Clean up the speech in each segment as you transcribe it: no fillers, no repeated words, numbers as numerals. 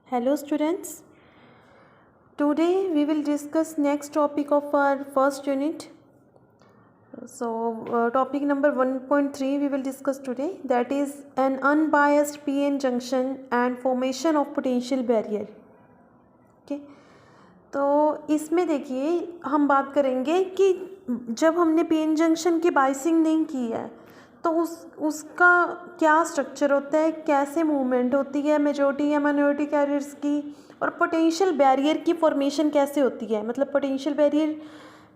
Hello students. Today we will discuss next topic of our first unit. Topic number 1.3 we will discuss today, that is an unbiased PN junction and formation of potential barrier. Okay. तो इसमें देखिए हम बात करेंगे कि जब हमने PN junction की बाइसिंग नहीं की है तो उसका क्या स्ट्रक्चर होता है, कैसे मूवमेंट होती है मेजॉरिटी या माइनॉरिटी कैरियर्स की, और पोटेंशियल बैरियर की फॉर्मेशन कैसे होती है, मतलब पोटेंशियल बैरियर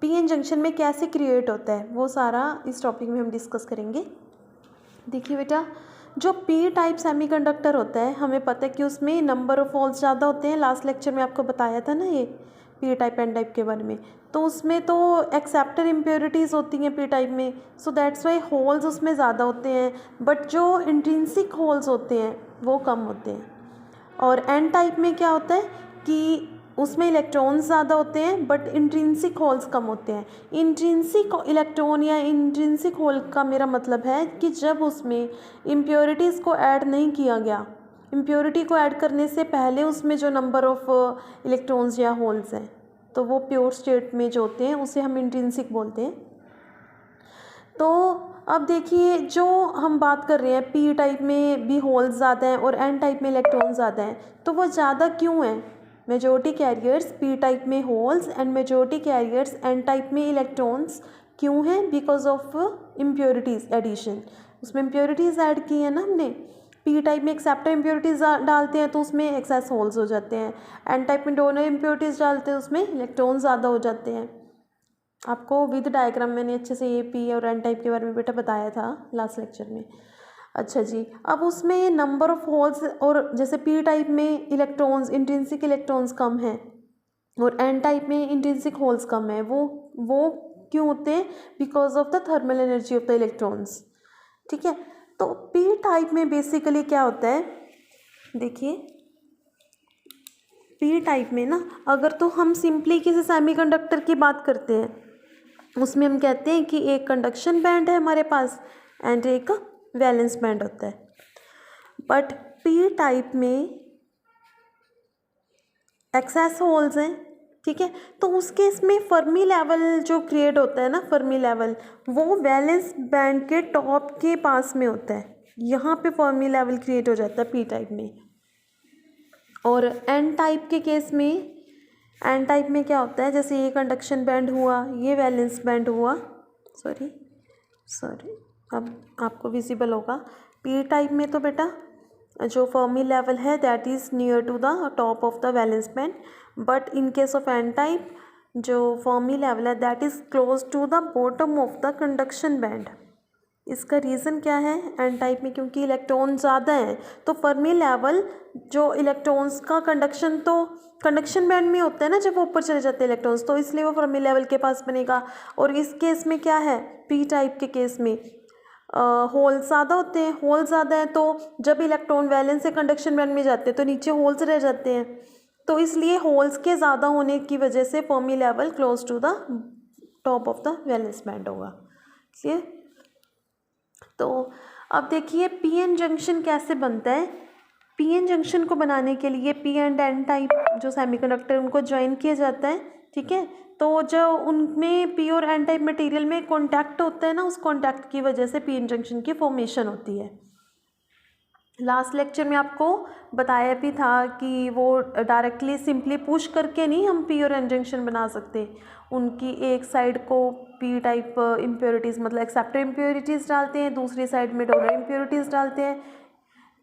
PN जंक्शन में कैसे क्रिएट होता है, वो सारा इस टॉपिक में हम डिस्कस करेंगे। देखिए बेटा, जो P टाइप सेमीकंडक्टर होता है हमें पता है कि उसमें नंबर ऑफ होल्स ज़्यादा होते हैं। लास्ट लेक्चर में आपको बताया था ना ये P टाइप एन टाइप के बारे में। तो उसमें तो एक्सेप्टर इम्प्योरिटीज़ होती हैं P टाइप में, सो दैट्स वाई होल्स उसमें ज़्यादा होते हैं, बट जो इंट्रिंसिक होल्स होते हैं वो कम होते हैं। और एन टाइप में क्या होता है कि उसमें इलेक्ट्रॉन्स ज़्यादा होते हैं बट इंट्रिंसिक होल्स कम होते हैं। इंट्रिंसिक इलेक्ट्रॉन या इंट्रिंसिक होल का मेरा मतलब है कि जब उसमें इम्प्योरिटीज़ को ऐड नहीं किया गया, इम्प्योरिटी को ऐड करने से पहले उसमें जो नंबर ऑफ इलेक्ट्रॉन्स या होल्स हैं तो वो प्योर स्टेट में जो होते हैं उसे हम इंट्रिंसिक बोलते हैं। तो अब देखिए, जो हम बात कर रहे हैं P टाइप में भी होल्स ज़्यादा हैं और N टाइप में इलेक्ट्रॉन ज़्यादा हैं, तो वो ज़्यादा क्यों हैं? मेजॉरिटी कैरियर्स P टाइप में holes and majority carriers N type में इलेक्ट्रॉन्स क्यों हैं? Because of impurities addition. उसमें इम्प्योरिटीज़ ऐड की है ना हमने। P टाइप में एक्सेप्टर इम्प्योरिटीज़ डालते हैं तो उसमें एक्सेस होल्स हो जाते हैं। N टाइप में डोनर इम्प्योरिटीज़ डालते हैं उसमें इलेक्ट्रॉन ज़्यादा हो जाते हैं। आपको विद डायग्राम मैंने अच्छे से ये P और N टाइप के बारे में बेटा बताया था लास्ट लेक्चर में। अच्छा जी, अब उसमें नंबर ऑफ होल्स, और जैसे P टाइप में इलेक्ट्रॉन्स इंट्रिंसिक इलेक्ट्रॉन्स कम हैं और N टाइप में इंट्रिंसिक होल्स कम है, वो क्यों होते हैं? Because of the thermal energy of the electrons. ठीक है, तो P टाइप में बेसिकली क्या होता है, देखिए P टाइप में ना, अगर तो हम सिंपली किसी सेमीकंडक्टर की बात करते हैं उसमें हम कहते हैं कि एक कंडक्शन बैंड है हमारे पास एंड एक वैलेंस बैंड होता है। बट P टाइप में एक्सेस होल्स हैं, ठीक है, तो उस केस में फर्मी लेवल जो क्रिएट होता है ना, फर्मी लेवल, वो वैलेंस बैंड के टॉप के पास में होता है। यहाँ पे फर्मी लेवल क्रिएट हो जाता है P टाइप में। और N टाइप के केस में, एन टाइप में क्या होता है, जैसे ये कंडक्शन बैंड हुआ, ये वैलेंस बैंड हुआ, सॉरी अब आपको विजिबल होगा। P टाइप में तो बेटा जो फर्मी लेवल है that is near to the top of the valence band, but in case of N type जो फर्मी लेवल है that is close to the bottom of the conduction band. इसका reason क्या है? N type में क्योंकि electron ज़्यादा हैं तो फर्मी लेवल जो इलेक्ट्रॉन्स का कंडक्शन, तो कंडक्शन बैंड में होता है ना जब वो ऊपर चले जाते हैं इलेक्ट्रॉन्स, तो इसलिए वो फर्मी लेवल के पास बनेगा। और इस केस में क्या है, P टाइप के केस में होल ज़्यादा होते हैं, होल ज़्यादा हैं तो जब इलेक्ट्रॉन वैलेंस से कंडक्शन बैंड में जाते हैं तो नीचे होल्स रह जाते हैं, तो इसलिए होल्स के ज़्यादा होने की वजह से Fermi level close to the top of the valence band होगा। क्लियर? तो अब देखिए PN जंक्शन कैसे बनता है। PN जंक्शन को बनाने के लिए P एंड N टाइप जो सेमीकंडक्टर उनको ज्वाइन किया जाता है, ठीक है, तो जो उनमें P और N टाइप मटेरियल में कांटेक्ट होता है ना, उस कांटेक्ट की वजह से PN जंक्शन की फॉर्मेशन होती है। लास्ट लेक्चर में आपको बताया भी था कि वो डायरेक्टली सिंपली पुश करके नहीं हम P और N जंक्शन बना सकते, उनकी एक साइड को P टाइप इम्प्योरिटीज़ मतलब एक्सेप्टर इम्प्योरिटीज़ डालते हैं, दूसरी साइड में डोनर इम्प्योरिटीज़ डालते हैं,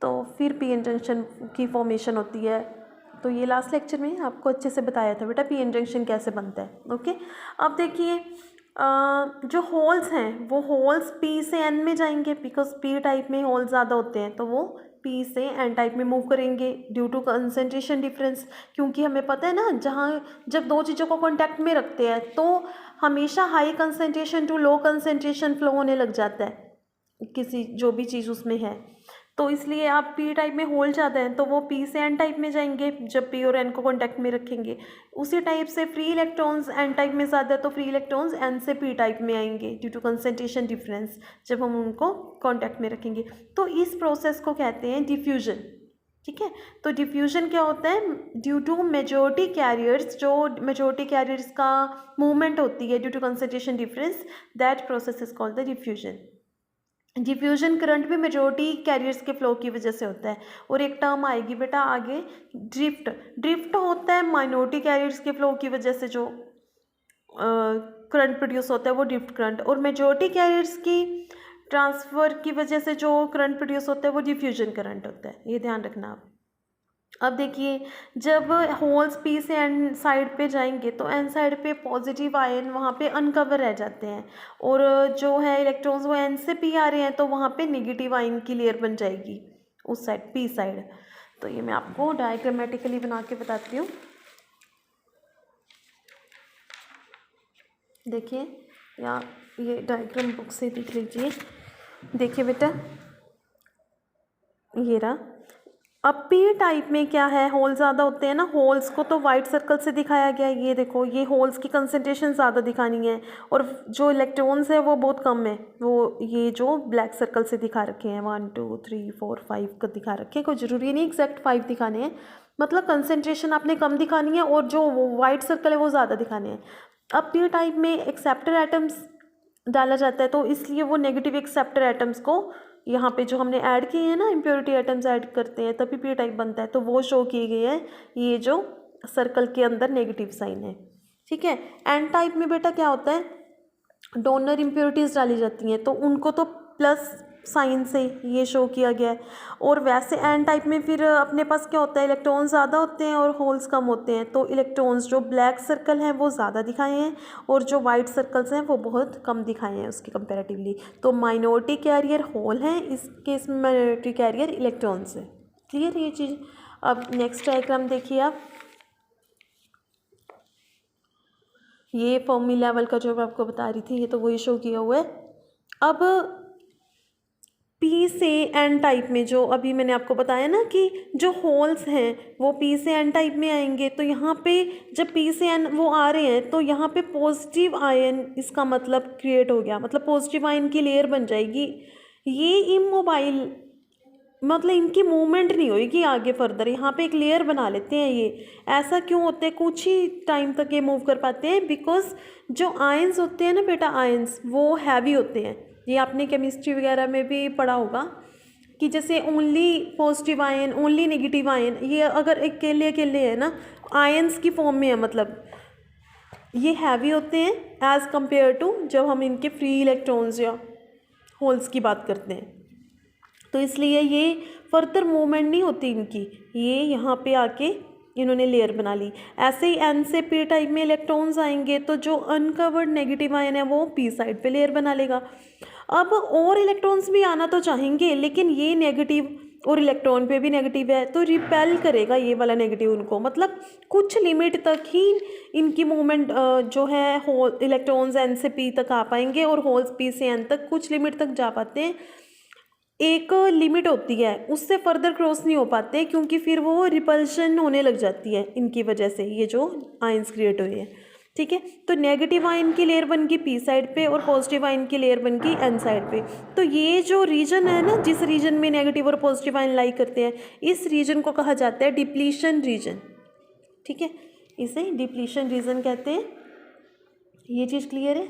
तो फिर PN जंक्शन की फॉर्मेशन होती है। तो ये लास्ट लेक्चर में आपको अच्छे से बताया था बेटा PN जंक्शन कैसे बनता है। ओके, अब देखिए जो होल्स हैं वो होल्स P से N में जाएंगे, बिकॉज P टाइप में होल्स ज़्यादा होते हैं तो वो P से N टाइप में मूव करेंगे ड्यू टू कंसंट्रेशन डिफरेंस। क्योंकि हमें पता है ना, जहाँ जब दो चीज़ों को कॉन्टैक्ट में रखते हैं तो हमेशा high concentration to low concentration flow होने लग जाता है किसी जो भी चीज़ उसमें है, तो इसलिए आप P टाइप में होल ज़्यादा हैं तो वो P से N टाइप में जाएंगे जब P और N को कांटेक्ट में रखेंगे। उसी टाइप से फ्री इलेक्ट्रॉन्स N टाइप में ज़्यादा है तो फ्री इलेक्ट्रॉन्स N से P टाइप में आएंगे ड्यू टू कंसंट्रेशन डिफरेंस जब हम उनको कांटेक्ट में रखेंगे। तो इस प्रोसेस को कहते हैं डिफ्यूजन। ठीक है। तो डिफ्यूजन क्या होता है, ड्यू टू मेजॉरिटी कैरियर्स, जो मेजॉरिटी कैरियर्स का मूवमेंट होती है due to concentration difference, that process is called the diffusion. Diffusion current भी मेजॉरिटी कैरियर्स के फ्लो की वजह से होता है। और एक टर्म आएगी बेटा आगे, ड्रिफ्ट। ड्रिफ्ट होता है माइनॉरिटी कैरियर्स के फ्लो की वजह से जो करंट प्रोड्यूस होता है वो ड्रिफ्ट करंट, और मेजॉरिटी कैरियर्स की ट्रांसफ़र की वजह से जो करंट प्रोड्यूस होता है वो डिफ्यूजन करंट होता है, ये ध्यान रखना आप। अब देखिए, जब होल्स पी से एन साइड पे जाएंगे तो एन साइड पे पॉजिटिव आयन वहाँ पे अनकवर रह जाते हैं, और जो है इलेक्ट्रॉन्स वो एन से पी आ रहे हैं तो वहाँ पे नेगेटिव आयन की लेयर बन जाएगी उस साइड, पी साइड। तो ये मैं आपको डायग्रामेटिकली बना के बताती हूँ। देखिए, या ये डायग्राम बुक से देख लीजिए। देखिए बेटा, ये रहा। अब पी टाइप में क्या है, होल ज़्यादा होते हैं ना, होल्स को तो वाइट सर्कल से दिखाया गया है। ये देखो, ये होल्स की कंसंट्रेशन ज़्यादा दिखानी है, और जो इलेक्ट्रॉन्स है वो बहुत कम है। वो ये जो ब्लैक सर्कल से दिखा रखे हैं 1 2 3 4 5 का दिखा रखे हैं, कोई ज़रूरी नहीं एग्जैक्ट 5 दिखाने हैं, मतलब कंसंट्रेशन आपने कम दिखानी है और जो वाइट सर्कल है वो ज़्यादा दिखाने हैं। अब पी टाइप में एक्सेप्टर एटम्स डाला जाता है, तो इसलिए वो नेगेटिव एक्सेप्टर एटम्स को यहाँ पे जो हमने ऐड किए हैं ना, इम्प्योरिटी एटम्स ऐड करते हैं तभी पी टाइप बनता है, तो वो शो किए गए हैं ये जो सर्कल के अंदर नेगेटिव साइन है। ठीक है। एन टाइप में बेटा क्या होता है, डोनर इम्प्योरिटीज़ डाली जाती हैं तो उनको तो प्लस साइन से ये शो किया गया है। और वैसे एन टाइप में फिर अपने पास क्या होता है, इलेक्ट्रॉन्स ज़्यादा होते हैं और होल्स कम होते हैं, तो इलेक्ट्रॉन्स जो ब्लैक सर्कल हैं वो ज़्यादा दिखाए हैं और जो वाइट सर्कल्स हैं वो बहुत कम दिखाए हैं उसके कंपैरेटिवली। तो माइनॉरिटी कैरियर होल हैं, इस केस में माइनॉरिटी कैरियर इलेक्ट्रॉन्स है। क्लियर ये चीज़। अब नेक्स्ट डायग्राम देखिए आप, ये फर्मी लेवल का जो मैं आपको बता रही थी, ये तो वही शो किया हुआ है। अब पी से एन टाइप में जो अभी मैंने आपको बताया ना कि जो होल्स हैं वो पी से एन टाइप में आएंगे, तो यहाँ पे जब पी से एन वो आ रहे हैं तो यहाँ पे पॉजिटिव आयन, इसका मतलब क्रिएट हो गया, मतलब पॉजिटिव आयन की लेयर बन जाएगी। ये इमोबाइल, मतलब इनकी मूवमेंट नहीं होगी आगे फर्दर, यहाँ पे एक लेयर बना लेते हैं ये। ऐसा क्यों होता है, कुछ ही टाइम तक ये मूव कर पाते हैं, बिकॉज जो आयंस होते हैं ना बेटा, आयंस वो हैवी होते हैं। ये आपने केमिस्ट्री वगैरह में भी पढ़ा होगा कि जैसे only positive ion, only negative ion, ये अगर अकेले अकेले है ना, आयंस की फॉर्म में है, मतलब ये हैवी होते हैं एज़ कम्पेयर टू जब हम इनके फ्री इलेक्ट्रॉन्स या होल्स की बात करते हैं। तो इसलिए ये फर्दर मूवमेंट नहीं होती इनकी, ये यहाँ पे आके इन्होंने लेयर बना ली। ऐसे ही एन से पी टाइप में इलेक्ट्रॉन्स आएंगे तो जो अनकवर्ड नेगेटिव आयन है वो पी साइड पे लेयर बना लेगा। अब और इलेक्ट्रॉन्स भी आना तो चाहेंगे, लेकिन ये नेगेटिव और इलेक्ट्रॉन पे भी नेगेटिव है तो रिपेल करेगा ये वाला नेगेटिव उनको, मतलब कुछ लिमिट तक ही इनकी मूवमेंट जो है होल इलेक्ट्रॉन्स एन से पी तक आ पाएंगे और होल्स पी से एन तक कुछ लिमिट तक जा पाते हैं। एक लिमिट होती है, उससे फर्दर क्रॉस नहीं हो पाते क्योंकि फिर वो रिपल्शन होने लग जाती है इनकी वजह से, ये जो आयंस क्रिएट हुए हैं। ठीक है। तो नेगेटिव आयन की लेयर बन गई पी साइड पे और पॉजिटिव आयन की लेयर बन गई एन साइड पे। तो ये जो रीजन है ना, जिस रीजन में नेगेटिव और पॉजिटिव आयन लाई करते हैं, इस रीजन को कहा जाता है डिप्लीशन रीजन। ठीक है, इसे डिप्लीशन रीजन कहते हैं। ये चीज़ क्लियर है।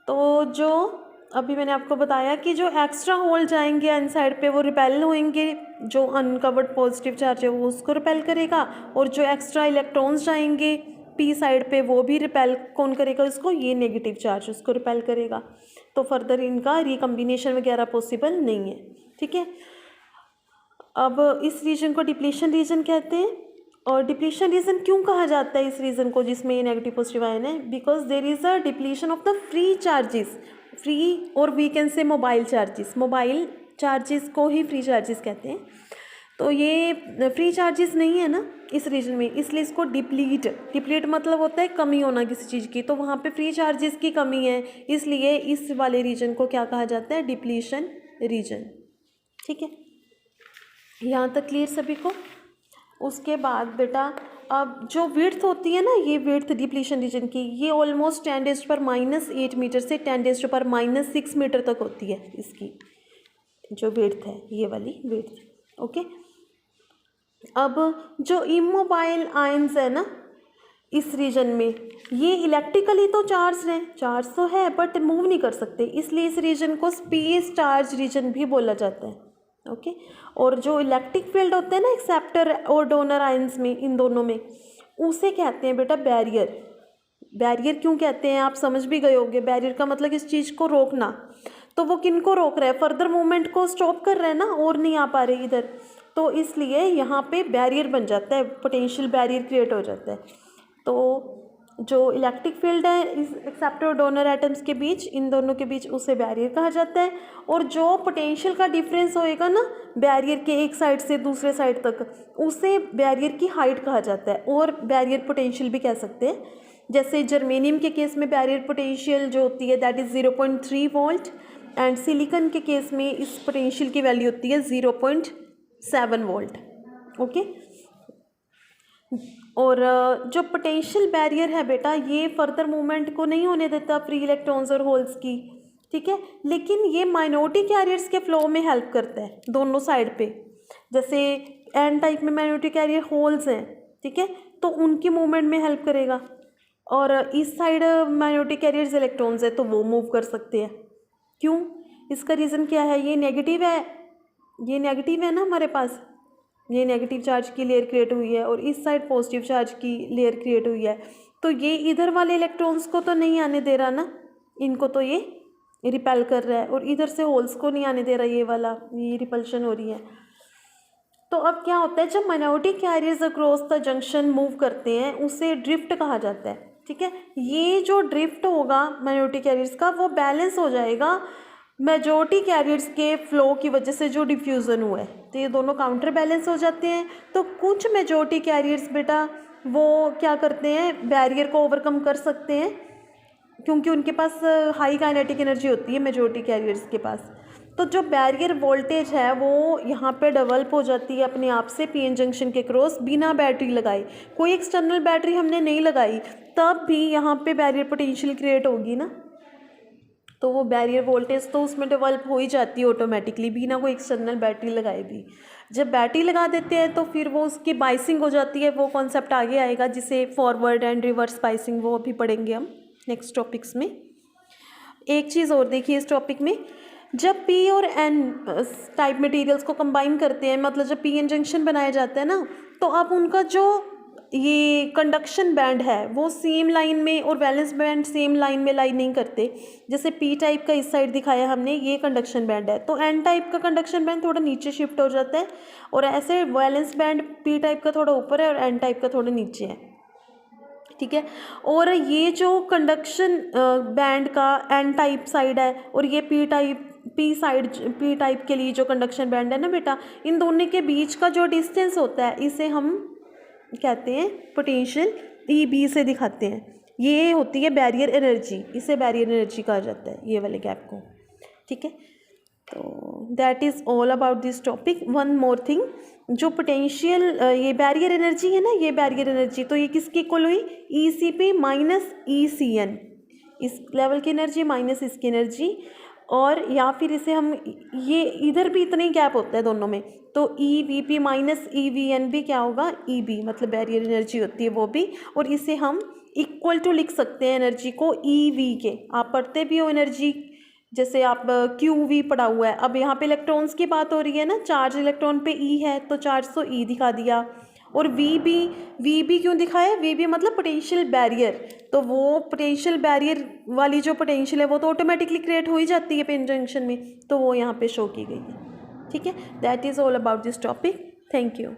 तो जो अभी मैंने आपको बताया कि जो एक्स्ट्रा होल जाएंगे एन साइड पे वो रिपेल होंगे, जो अनकवर्ड पॉजिटिव चार्ज है वो उसको रिपेल करेगा, और जो एक्स्ट्रा इलेक्ट्रॉन्स जाएंगे पी साइड पे वो भी रिपेल कौन करेगा उसको, ये नेगेटिव चार्ज उसको रिपेल करेगा। तो फर्दर इनका रिकम्बिनेशन वगैरह पॉसिबल नहीं है। ठीक है। अब इस रीजन को डिप्लीशन रीजन कहते हैं। और डिप्लीशन रीजन क्यों कहा जाता है इस रीजन को जिसमें ये नेगेटिव पॉजिटिव आयन है, because there is a depletion of the free charges, free और we can say mobile charges, mobile charges को ही फ्री चार्जेस कहते हैं। तो ये फ्री चार्जेस नहीं है ना इस रीजन में, इसलिए इसको डिप्लीट मतलब होता है कमी होना किसी चीज़ की, तो वहाँ पे फ्री चार्जेस की कमी है, इसलिए इस वाले रीजन को क्या कहा जाता है, डिप्लीशन रीजन। ठीक है, यहाँ तक क्लियर सभी को। उसके बाद बेटा अब जो विड्थ होती है ना, ये विड्थ डिप्लीशन रीजन की, ये ऑलमोस्ट 10⁻⁻8 मीटर से 10⁻⁻6 मीटर तक होती है इसकी जो विड्थ है, ये वाली विड्थ। ओके। अब जो इमोबाइल आयंस है ना इस रीजन में, ये इलेक्ट्रिकली तो चार्ज हैं, चार्ज तो है बट मूव नहीं कर सकते, इसलिए इस रीजन को स्पेस चार्ज रीजन भी बोला जाता है। ओके, और जो इलेक्ट्रिक फील्ड होते हैं ना एक्सेप्टर और डोनर आयंस में, इन दोनों में, उसे कहते हैं बेटा बैरियर। बैरियर क्यों कहते हैं आप समझ भी गए होंगे, बैरियर का मतलब इस चीज़ को रोकना। तो वो किन को रोक रहा है, फर्दर मूवमेंट को स्टॉप कर रहा है ना, और नहीं आ पा रहे इधर, तो इसलिए यहाँ पे बैरियर बन जाता है, पोटेंशियल बैरियर क्रिएट हो जाता है। तो जो इलेक्ट्रिक फील्ड है इस एक्सेप्टर और डोनर एटम्स के बीच, इन दोनों के बीच, उसे बैरियर कहा जाता है। और जो पोटेंशियल का डिफरेंस होएगा ना बैरियर के एक साइड से दूसरे साइड तक, उसे बैरियर की हाइट कहा जाता है, और बैरियर पोटेंशियल भी कह सकते हैं। जैसे जर्मेनियम के केस में बैरियर पोटेंशियल जो होती है that is 0.3 volt, and silicon के केस में इस पोटेंशियल की वैल्यू होती है 0.7 वोल्ट। ओके, और जो पोटेंशियल बैरियर है बेटा, ये फर्दर मूवमेंट को नहीं होने देता फ्री इलेक्ट्रॉन्स और होल्स की, ठीक है, लेकिन ये माइनॉरिटी कैरियर्स के फ्लो में हेल्प करता है दोनों साइड पे। जैसे एन टाइप में माइनॉरिटी कैरियर होल्स हैं, ठीक है, तो उनकी मूवमेंट में हेल्प करेगा, और इस साइड माइनॉरिटी कैरियर्स इलेक्ट्रॉन्स है तो वो मूव कर सकते हैं। क्यों, इसका रीज़न क्या है, ये नेगेटिव है, ये नेगेटिव है ना हमारे पास, ये नेगेटिव चार्ज की लेयर क्रिएट हुई है, और इस साइड पॉजिटिव चार्ज की लेयर क्रिएट हुई है, तो ये इधर वाले इलेक्ट्रॉन्स को तो नहीं आने दे रहा ना, इनको तो ये रिपेल कर रहा है, और इधर से होल्स को नहीं आने दे रहा, ये वाला, ये रिपल्शन हो रही है। तो अब क्या होता है, जब minority carriers across the junction move करते हैं उसे ड्रिफ्ट कहा जाता है, ठीक है। ये जो ड्रिफ्ट होगा माइनॉरिटी कैरियर्स का, वो बैलेंस हो जाएगा मेजॉरिटी कैरियर्स के फ्लो की वजह से जो डिफ्यूज़न हुआ है, तो ये दोनों काउंटर बैलेंस हो जाते हैं। तो कुछ मेजॉरिटी कैरियर्स बेटा वो क्या करते हैं, बैरियर को ओवरकम कर सकते हैं, क्योंकि उनके पास हाई काइनेटिक एनर्जी होती है मेजॉरिटी कैरियर्स के पास। तो जो बैरियर वोल्टेज है वो यहाँ पे डेवलप हो जाती है अपने आप से पीएन जंक्शन के क्रॉस, बिना बैटरी लगाई, कोई एक्सटर्नल बैटरी हमने नहीं लगाई, तब भी यहाँ पे बैरियर पोटेंशियल क्रिएट होगी ना, तो वो बैरियर वोल्टेज तो उसमें डेवलप हो ही जाती है ऑटोमेटिकली, बिना कोई एक्सटर्नल बैटरी लगाए भी। जब बैटरी लगा देते हैं तो फिर वो उसकी बाइसिंग हो जाती है, वो कॉन्सेप्ट आगे आएगा जिसे फॉरवर्ड एंड रिवर्स बाइसिंग, वो अभी पढ़ेंगे हम नेक्स्ट टॉपिक्स में। एक चीज़ और देखिए इस टॉपिक में, जब पी और एन टाइप मटेरियल्स को कंबाइन करते हैं, मतलब जब पी एन जंक्शन बनाया जाता है ना, तो अब उनका जो ये कंडक्शन बैंड है वो सेम लाइन में, और वैलेंस बैंड सेम लाइन में लाई नहीं करते। जैसे पी टाइप का इस साइड दिखाया हमने, ये कंडक्शन बैंड है, तो एन टाइप का कंडक्शन बैंड थोड़ा नीचे शिफ्ट हो जाता है, और ऐसे वैलेंस बैंड पी टाइप का थोड़ा ऊपर है और एन टाइप का थोड़ा नीचे है, ठीक है। और ये जो कंडक्शन बैंड का एन टाइप साइड है, और ये पी टाइप के लिए जो कंडक्शन बैंड है ना बेटा, इन दोनों के बीच का जो डिस्टेंस होता है इसे हम कहते हैं पोटेंशियल, ई बी से दिखाते हैं। ये होती है बैरियर एनर्जी, इसे बैरियर एनर्जी कहा जाता है, ये वाले गैप को, ठीक है। तो that is all about this topic. One more thing, जो पोटेंशियल ये बैरियर एनर्जी है ना, ये बैरियर एनर्जी, तो ये किसकी इक्वल हुई, ई सी पी माइनस ई सी एन, इस लेवल की एनर्जी माइनस इसकी एनर्जी, और या फिर इसे हम, ये इधर भी इतना ही गैप होता है दोनों में, तो E V P minus E V N भी क्या होगा, ई बी, मतलब बैरियर एनर्जी होती है वो भी, और इसे हम इक्वल टू लिख सकते हैं एनर्जी को ई वी के। आप पढ़ते भी हो एनर्जी, जैसे आप क्यू वी पढ़ा हुआ है। अब यहाँ पे इलेक्ट्रॉन्स की बात हो रही है ना, चार्ज इलेक्ट्रॉन पे ई है तो चार्ज तो ई दिखा दिया, और वी बी क्यों दिखाया, वी बी मतलब पोटेंशियल बैरियर, तो वो पोटेंशियल बैरियर वाली जो पोटेंशियल है वो तो ऑटोमेटिकली क्रिएट हो ही जाती है पिन जंक्शन में, तो वो यहाँ पे शो की गई है, ठीक है। That is all about this topic. Thank you.